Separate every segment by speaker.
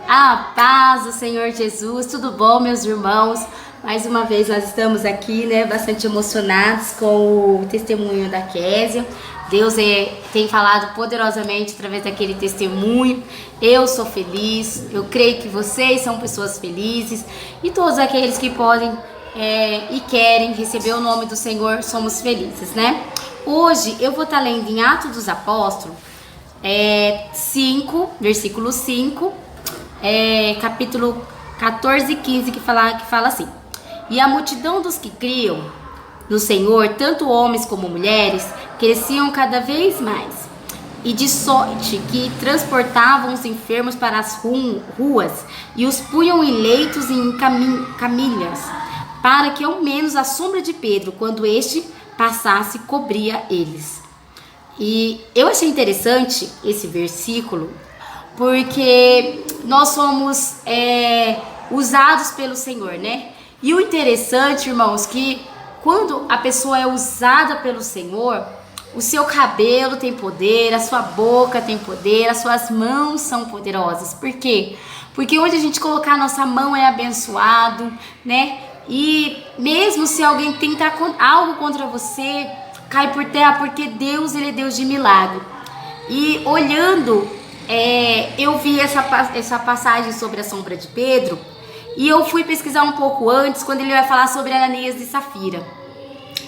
Speaker 1: A paz do Senhor Jesus, tudo bom, meus irmãos? Mais uma vez nós estamos aqui, bastante emocionados com o testemunho da Késia. Deus tem falado poderosamente através daquele testemunho. Eu sou feliz, eu creio que vocês são pessoas felizes e todos aqueles que podem e querem receber o nome do Senhor, somos felizes, né? Hoje eu vou estar lendo em Atos dos Apóstolos, 5, versículo 5, capítulo 14 e 15, que fala assim: E a multidão dos que criam no Senhor, tanto homens como mulheres, cresciam cada vez mais, e de sorte que transportavam os enfermos para as ruas e os punham em leitos e em camilhas, para que ao menos a sombra de Pedro, quando este passasse, cobria eles. E eu achei interessante esse versículo, porque nós somos usados pelo Senhor, né? E o interessante, irmãos, que quando a pessoa é usada pelo Senhor, o seu cabelo tem poder, a sua boca tem poder, as suas mãos são poderosas. Por quê? Porque onde a gente colocar a nossa mão é abençoado, né? E mesmo se alguém tentar algo contra você, cai por terra, porque Deus, Ele é Deus de milagre. E olhando, eu vi essa passagem sobre a sombra de Pedro, e eu fui pesquisar um pouco antes, quando ele vai falar sobre Ananias e Safira.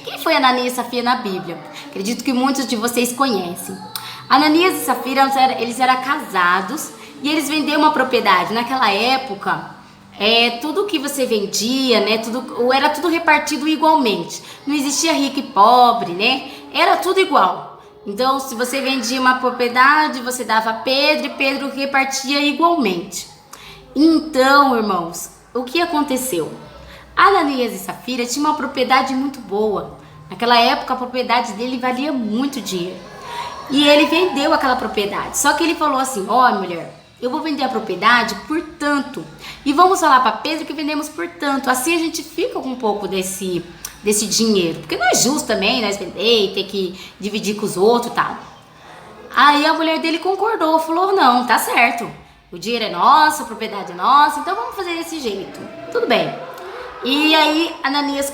Speaker 1: Quem foi Ananias e Safira na Bíblia? Acredito que muitos de vocês conhecem. Ananias e Safira, eles eram casados e eles venderam uma propriedade. Naquela época, tudo que você vendia, né, era tudo repartido igualmente. Não existia rico e pobre, né? Era tudo igual. Então, se você vendia uma propriedade, você dava a Pedro e Pedro repartia igualmente. Então, irmãos, o que aconteceu? Ananias e Safira tinham uma propriedade muito boa. Naquela época, a propriedade dele valia muito dinheiro. E ele vendeu aquela propriedade. Só que ele falou assim: ó, mulher, eu vou vender a propriedade por tanto. E vamos falar para Pedro que vendemos por tanto. Assim a gente fica com um pouco desse dinheiro. Porque não é justo também nós vender e ter que dividir com os outros e tal. Aí a mulher dele concordou, falou: não, tá certo. O dinheiro é nosso, a propriedade é nossa, então vamos fazer desse jeito. Tudo bem. E aí Ananias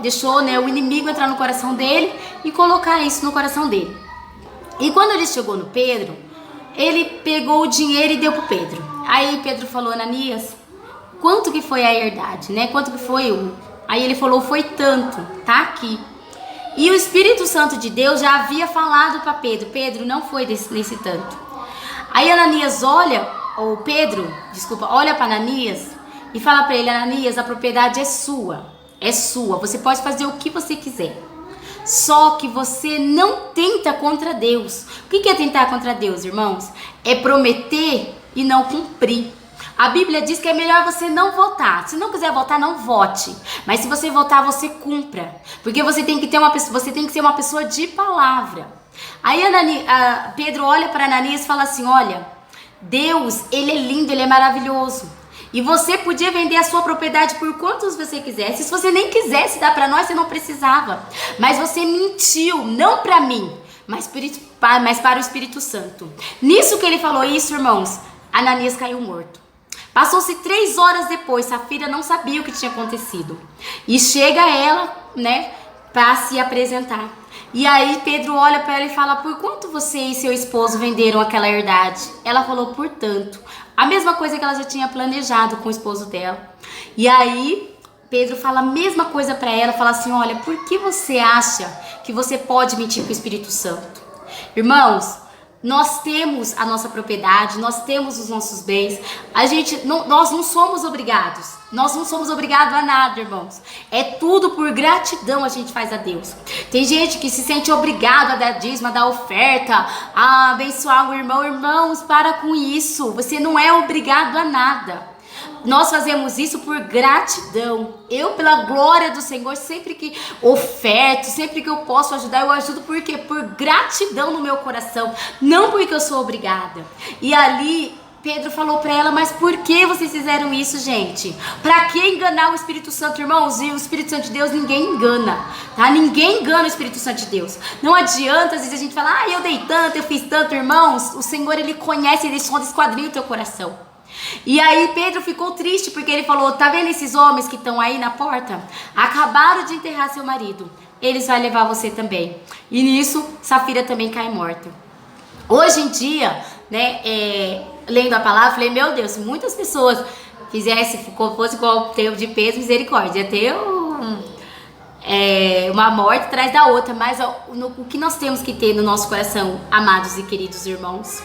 Speaker 1: deixou o inimigo entrar no coração dele e colocar isso no coração dele. E quando ele chegou no Pedro, ele pegou o dinheiro e deu pro Pedro. Aí Pedro falou: Ananias, quanto que foi a herdade, né? Quanto que foi Aí ele falou: foi tanto, tá aqui. E o Espírito Santo de Deus já havia falado para Pedro: Pedro, não foi nesse tanto. Aí Ananias olha para Ananias e fala para ele: Ananias, a propriedade é sua, você pode fazer o que você quiser. Só que você não tenta contra Deus. O que é tentar contra Deus, irmãos? É prometer e não cumprir. A Bíblia diz que é melhor você não votar. Se não quiser votar, não vote. Mas se você votar, você cumpra. Porque você tem que ser uma pessoa de palavra. Aí Pedro olha para Ananias e fala assim: olha, Deus, Ele é lindo, Ele é maravilhoso. E você podia vender a sua propriedade por quantos você quisesse. Se você nem quisesse dar para nós, você não precisava. Mas você mentiu, não para mim, mas para o Espírito Santo. Nisso que ele falou isso, irmãos, Ananias caiu morto. Passou-se 3 horas depois, Safira não sabia o que tinha acontecido. E chega ela, para se apresentar. E aí Pedro olha para ela e fala: por quanto você e seu esposo venderam aquela herdade? Ela falou: por tanto. A mesma coisa que ela já tinha planejado com o esposo dela. E aí Pedro fala a mesma coisa para ela, fala assim: olha, por que você acha que você pode mentir com o Espírito Santo? Irmãos, nós temos a nossa propriedade, nós temos os nossos bens. Nós não somos obrigados. Nós não somos obrigados a nada, irmãos. É tudo por gratidão a gente faz a Deus. Tem gente que se sente obrigado a dar dízimo, a dar oferta, a abençoar o irmão. Irmãos, para com isso. Você não é obrigado a nada. Nós fazemos isso por gratidão. Eu, pela glória do Senhor, sempre que oferto, sempre que eu posso ajudar, eu ajudo. Por quê? Por gratidão no meu coração, não porque eu sou obrigada. E ali Pedro falou para ela: mas por que vocês fizeram isso, gente? Para que enganar o Espírito Santo, irmãos? E o Espírito Santo de Deus ninguém engana, tá? Ninguém engana o Espírito Santo de Deus. Não adianta, às vezes a gente fala: eu dei tanto, eu fiz tanto, irmãos. O Senhor, Ele conhece, Ele sonda, esquadrinha o teu coração. E aí Pedro ficou triste porque ele falou: tá vendo esses homens que estão aí na porta? Acabaram de enterrar seu marido. Eles vão levar você também. E nisso, Safira também cai morta. Hoje em dia, né, lendo a palavra, falei: meu Deus, se muitas pessoas fizessem, fosse igual o tempo de Pedro, misericórdia, ia ter uma morte atrás da outra. Mas o que nós temos que ter no nosso coração, amados e queridos irmãos,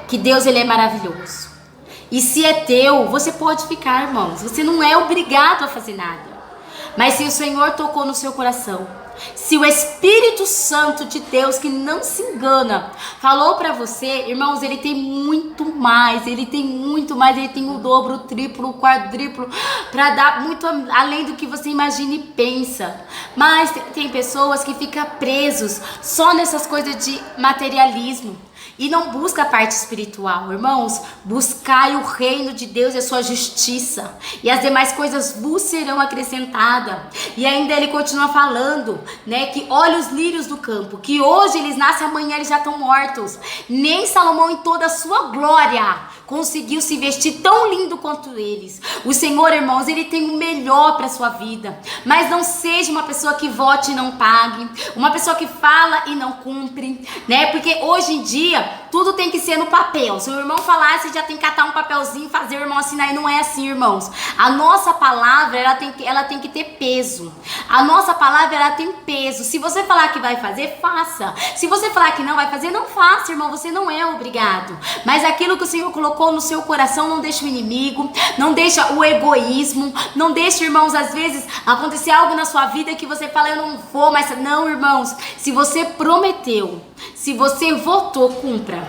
Speaker 1: que Deus, ele é maravilhoso. E se é teu, você pode ficar, irmãos. Você não é obrigado a fazer nada. Mas se o Senhor tocou no seu coração, se o Espírito Santo de Deus, que não se engana, falou para você, irmãos, ele tem muito mais, ele tem o dobro, o triplo, o quadruplo, para dar muito além do que você imagina e pensa. Mas tem pessoas que ficam presos só nessas coisas de materialismo e não busca a parte espiritual. Irmãos, buscai o reino de Deus e a sua justiça, e as demais coisas vos serão acrescentadas. E ainda ele continua falando, né, que olha os lírios do campo, que hoje eles nascem, amanhã eles já estão mortos. Nem Salomão em toda a sua glória conseguiu se vestir tão lindo quanto eles. O Senhor, irmãos, ele tem o melhor para sua vida. Mas não seja uma pessoa que vote e não pague, uma pessoa que fala e não cumpre, né? Porque hoje em dia tudo tem que ser no papel. Se o irmão falar, você já tem que catar um papelzinho, fazer o irmão assinar. E não é assim, irmãos. A nossa palavra, ela tem que ter peso. A nossa palavra, ela tem peso. Se você falar que vai fazer, faça. Se você falar que não vai fazer, não faça, irmão. Você não é obrigado. Mas aquilo que o Senhor colocou no seu coração, não deixa o inimigo, não deixa o egoísmo, não deixa, irmãos, às vezes acontecer algo na sua vida que você fala: eu não vou, mas não, irmãos, se você prometeu, se você votou, cumpra.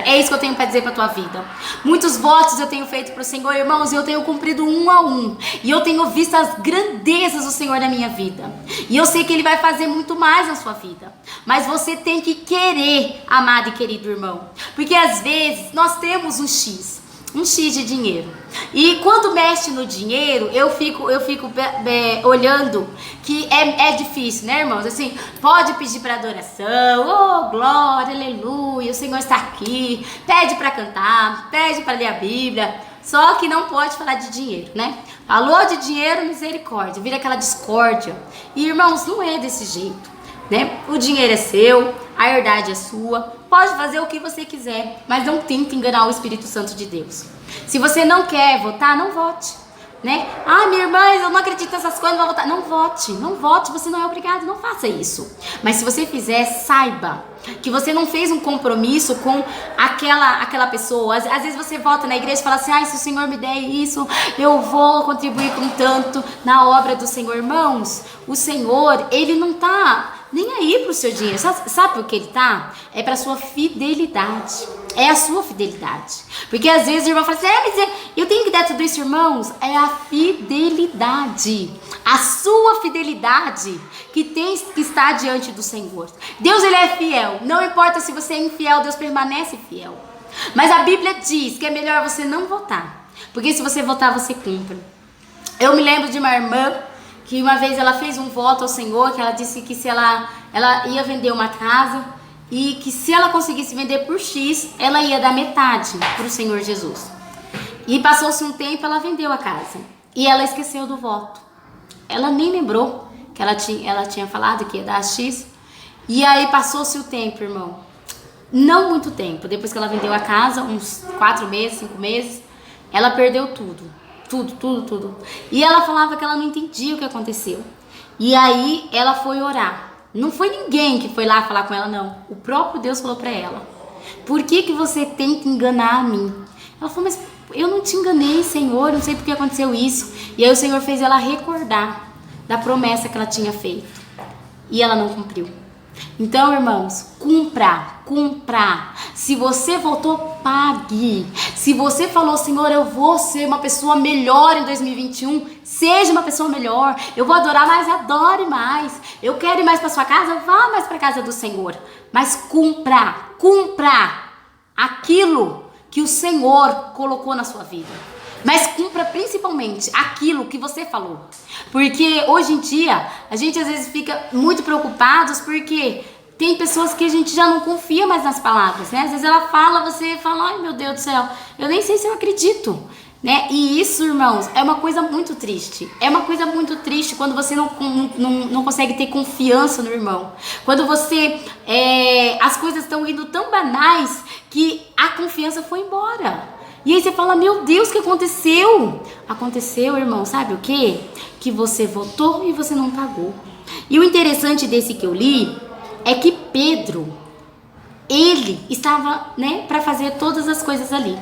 Speaker 1: É isso que eu tenho para dizer para tua vida. Muitos votos eu tenho feito para o Senhor, irmãos, e eu tenho cumprido um a um, e eu tenho visto as grandezas do Senhor na minha vida, e eu sei que Ele vai fazer muito mais na sua vida. Mas você tem que querer, amado e querido irmão, porque às vezes nós temos um X de dinheiro, e quando mexe no dinheiro, eu fico olhando que é difícil, né, irmãos? Assim, pode pedir para adoração, oh glória, aleluia, o Senhor está aqui, pede para cantar, pede para ler a Bíblia, só que não pode falar de dinheiro, né? Falou de dinheiro, misericórdia, vira aquela discórdia. E irmãos, não é desse jeito, né? O dinheiro é seu, a herdade é sua, pode fazer o que você quiser, mas não tente enganar o Espírito Santo de Deus. Se você não quer votar, não vote, né? Ah, minha irmã, eu não acredito nessas coisas, não vou votar. Não vote, você não é obrigado, não faça isso. Mas se você fizer, saiba que você não fez um compromisso com aquela pessoa. Às vezes você volta na igreja e fala assim: ai, se o Senhor me der isso, eu vou contribuir com tanto na obra do Senhor. Irmãos, o Senhor, Ele não tá nem aí pro seu dinheiro. Sabe por que Ele tá? É pra sua fidelidade. É a sua fidelidade. Porque às vezes o irmão fala assim: mas eu tenho que dar tudo isso, irmãos. É a fidelidade. A sua fidelidade que está diante do Senhor. Deus, Ele é fiel. Não importa se você é infiel, Deus permanece fiel. Mas a Bíblia diz que é melhor você não votar, porque se você votar, você cumpre. Eu me lembro de uma irmã que uma vez ela fez um voto ao Senhor, que ela disse que se ela ia vender uma casa, e que se ela conseguisse vender por X, ela ia dar metade para o Senhor Jesus. E passou-se um tempo, ela vendeu a casa, e ela esqueceu do voto. Ela nem lembrou que ela tinha falado que ia dar X. E aí passou-se o tempo, irmão. Não muito tempo. Depois que ela vendeu a casa, uns 4 meses, 5 meses, ela perdeu tudo. Tudo. E ela falava que ela não entendia o que aconteceu. E aí ela foi orar. Não foi ninguém que foi lá falar com ela, não. O próprio Deus falou pra ela: por que você tenta enganar a mim? Ela falou: mas eu não te enganei, Senhor, não sei por que aconteceu isso. E aí o Senhor fez ela recordar da promessa que ela tinha feito. E ela não cumpriu. Então, irmãos, cumpra. Se você votou, pague. Se você falou: Senhor, eu vou ser uma pessoa melhor em 2021, seja uma pessoa melhor. Eu vou adorar mais, adore mais. Eu quero ir mais para sua casa, vá mais para a casa do Senhor. Mas cumpra aquilo que o Senhor colocou na sua vida. Mas cumpra principalmente aquilo que você falou. Porque hoje em dia, a gente às vezes fica muito preocupados porque Tem pessoas que a gente já não confia mais nas palavras, né? Às vezes ela fala, você fala, ai meu Deus do céu, eu nem sei se eu acredito, né? E isso, irmãos, é uma coisa muito triste. É uma coisa muito triste quando você não consegue ter confiança no irmão. Quando você, as coisas estão indo tão banais que a confiança foi embora. E aí você fala, meu Deus, o que aconteceu? Aconteceu, irmão, sabe o quê? Que você votou e você não pagou. E o interessante desse que eu li é que Pedro, ele estava, né, para fazer todas as coisas ali.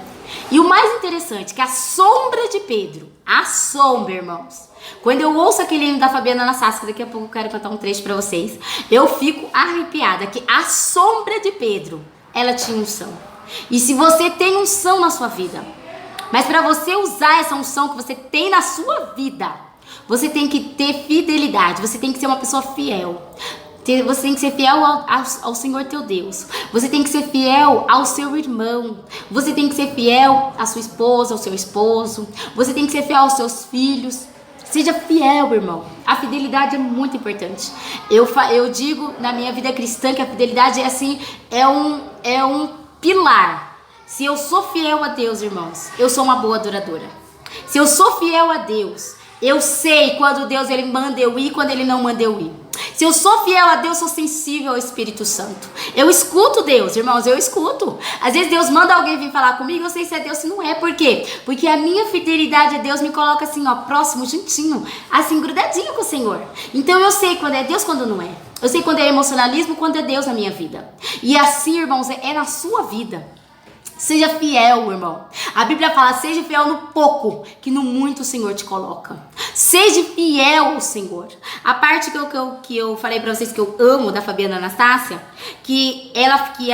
Speaker 1: E o mais interessante é que a sombra de Pedro, a sombra, irmãos, quando eu ouço aquele hino da Fabiana Anastasia, daqui a pouco eu quero cantar um trecho para vocês, eu fico arrepiada, que a sombra de Pedro, ela tinha unção. E se você tem unção na sua vida, mas para você usar essa unção que você tem na sua vida, você tem que ter fidelidade, você tem que ser uma pessoa fiel. Você tem que ser fiel ao Senhor teu Deus. Você tem que ser fiel ao seu irmão. Você tem que ser fiel à sua esposa, ao seu esposo. Você tem que ser fiel aos seus filhos. Seja fiel, irmão. A fidelidade é muito importante. Eu digo na minha vida cristã que a fidelidade é assim, é um pilar. Se eu sou fiel a Deus, irmãos, eu sou uma boa adoradora. Se eu sou fiel a Deus, eu sei quando Deus ele manda eu ir, quando ele não manda eu ir. Se eu sou fiel a Deus, sou sensível ao Espírito Santo. Eu escuto Deus, irmãos, eu escuto. Às vezes Deus manda alguém vir falar comigo, eu sei se é Deus, se não é. Por quê? Porque a minha fidelidade a Deus me coloca assim, ó, próximo, juntinho, assim, grudadinho com o Senhor. Então eu sei quando é Deus, quando não é. Eu sei quando é emocionalismo, quando é Deus na minha vida. E assim, irmãos, é na sua vida. Seja fiel, irmão. A Bíblia fala, seja fiel no pouco, que no muito o Senhor te coloca. Seja fiel ao Senhor. A parte que eu falei pra vocês que eu amo da Fabiana Anastasia, que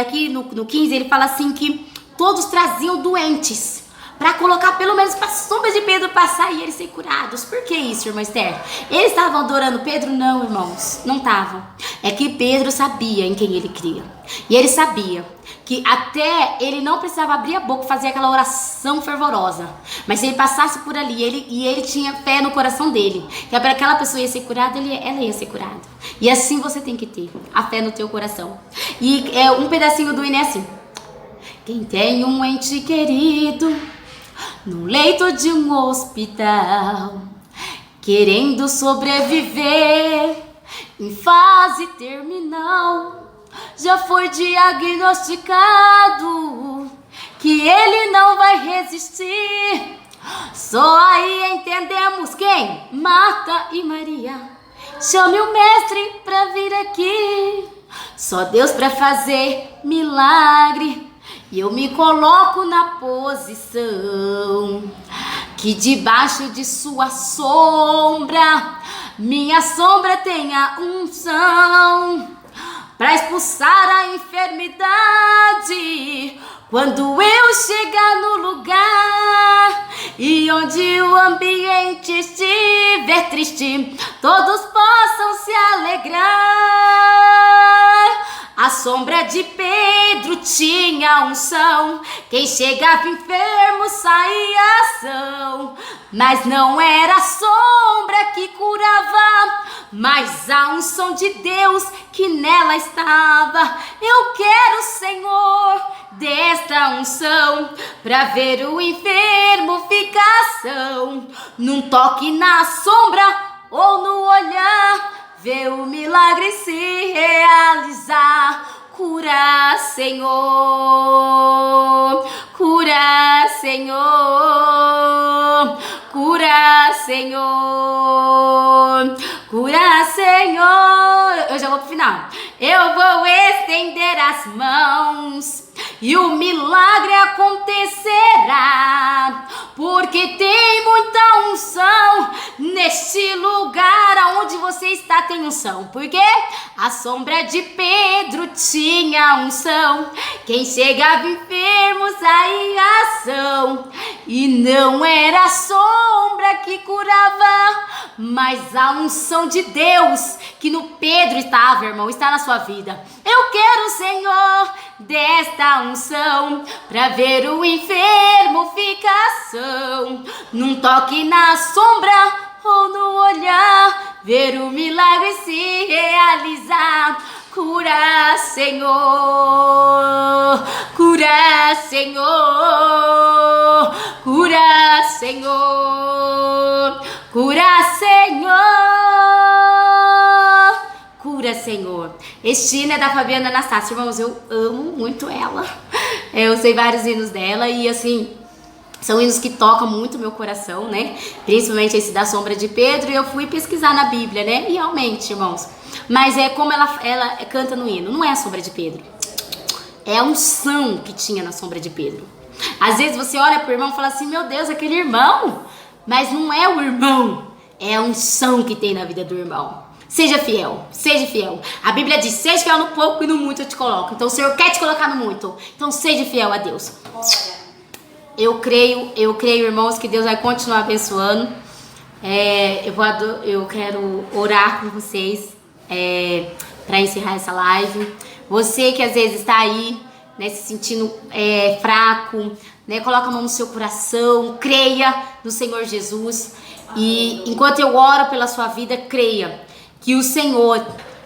Speaker 1: aqui no 15 ele fala assim que todos traziam doentes, para colocar pelo menos para a sombra de Pedro passar e eles serem curados. Por que isso, irmã Esther? Eles estavam adorando Pedro? Não, irmãos, não estavam. É que Pedro sabia em quem ele cria. E ele sabia que até ele não precisava abrir a boca e fazer aquela oração fervorosa. Mas se ele passasse por ali e ele tinha fé no coração dele, que aquela pessoa ia ser curada, ela ia ser curada. E assim você tem que ter a fé no teu coração. E um pedacinho do hino é assim. Quem tem um ente querido no leito de um hospital, querendo sobreviver em fase terminal, já foi diagnosticado que ele não vai resistir. Só aí entendemos quem? Marta e Maria. Chame o mestre pra vir aqui. Só Deus pra fazer milagre. E eu me coloco na posição que debaixo de sua sombra, minha sombra tenha unção para expulsar a enfermidade. Quando eu chegar no lugar e onde o ambiente estiver triste, todos possam se alegrar. A sombra de Pedro tinha unção, quem chegava enfermo saía ação. Mas não era a sombra que curava, mas a unção de Deus que nela estava. Eu quero, Senhor, desta unção, pra ver o enfermo ficar são. Num toque na sombra ou no olhar, ver o milagre se realizar. Cura, Senhor, cura, Senhor, cura, Senhor, cura, Senhor. Eu já vou pro final. Eu vou estender as mãos e o milagre acontecerá, porque tem muita unção neste lugar. Aonde você está tem unção, porque a sombra de Pedro tinha unção, quem chegava enfermo saía ação. E não era a sombra que curava, mas a unção de Deus que no Pedro estava, irmão, está na sua vida. Eu quero, Senhor, desta unção, pra ver o enfermo ficar são. Num toque na sombra ou no olhar, ver o milagre se realizar. Cura, Senhor. Cura, Senhor. Cura, Senhor. Cura, Senhor. Cura, Senhor. Este hino é da Fabiana Anastácia. Irmãos, eu amo muito ela. Eu sei vários hinos dela e assim, são hinos que tocam muito meu coração, né? Principalmente esse da Sombra de Pedro. E eu fui pesquisar na Bíblia, né? E realmente, irmãos, mas é como ela canta no hino. Não é a Sombra de Pedro. É a unção que tinha na Sombra de Pedro. Às vezes você olha pro irmão e fala assim, meu Deus, aquele irmão. Mas não é o irmão. É a unção que tem na vida do irmão. Seja fiel, seja fiel. A Bíblia diz, seja fiel no pouco e no muito eu te coloco. Então o Senhor quer te colocar no muito. Então seja fiel a Deus. Eu creio, irmãos, que Deus vai continuar abençoando. Eu quero orar com vocês para encerrar essa live. Você que às vezes está aí, né, se sentindo fraco, né, coloca a mão no seu coração, creia no Senhor Jesus. E enquanto eu oro pela sua vida, creia que o Senhor,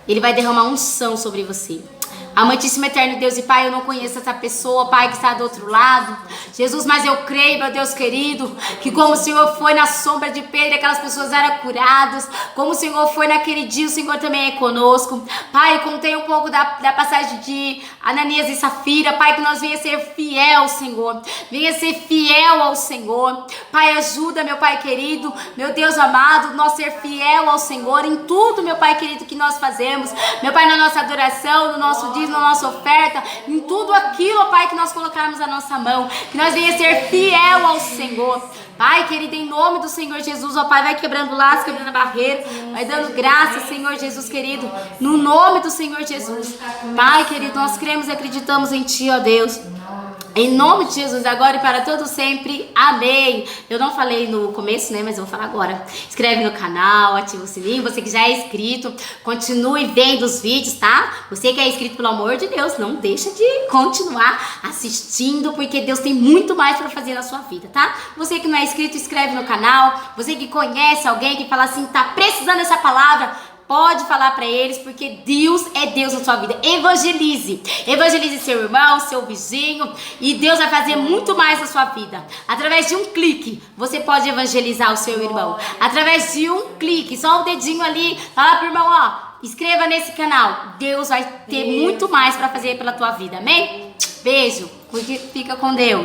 Speaker 1: Ele vai derramar unção sobre você. Amantíssimo eterno Deus e Pai, eu não conheço essa pessoa, Pai, que está do outro lado. Jesus, mas eu creio, meu Deus querido, que como o Senhor foi na sombra de Pedro, aquelas pessoas eram curadas. Como o Senhor foi naquele dia, o Senhor também é conosco. Pai, contei um pouco da passagem de Ananias e Safira. Pai, que nós venha ser fiel, Senhor. Venha ser fiel ao Senhor. Pai, ajuda, meu Pai querido, meu Deus amado, nós ser fiel ao Senhor em tudo, meu Pai querido, que nós fazemos. Meu Pai, na nossa adoração, no nosso dia, na nossa oferta, em tudo aquilo, ó Pai, que nós colocarmos a nossa mão, que nós venha ser fiel ao Senhor. Pai querido, em nome do Senhor Jesus, ó Pai, vai quebrando laços, quebrando a barreira, vai dando graça, Senhor Jesus querido, no nome do Senhor Jesus. Pai querido, nós cremos e acreditamos em Ti, ó Deus. Em nome de Jesus, agora e para todo sempre. Amém. Eu não falei no começo, né? Mas eu vou falar agora. Inscreve no canal, ativa o sininho. Você que já é inscrito, continue vendo os vídeos, tá? Você que é inscrito, pelo amor de Deus, não deixa de continuar assistindo, porque Deus tem muito mais para fazer na sua vida, tá? Você que não é inscrito, inscreve no canal. Você que conhece alguém que fala assim, tá precisando dessa palavra, pode falar para eles, porque Deus é Deus na sua vida. Evangelize. Evangelize seu irmão, seu vizinho, e Deus vai fazer muito mais na sua vida. Através de um clique, você pode evangelizar o seu irmão. Através de um clique, só o dedinho ali, fala pro irmão, ó, inscreva nesse canal. Deus vai ter muito mais para fazer pela tua vida. Amém? Beijo. Fica com Deus.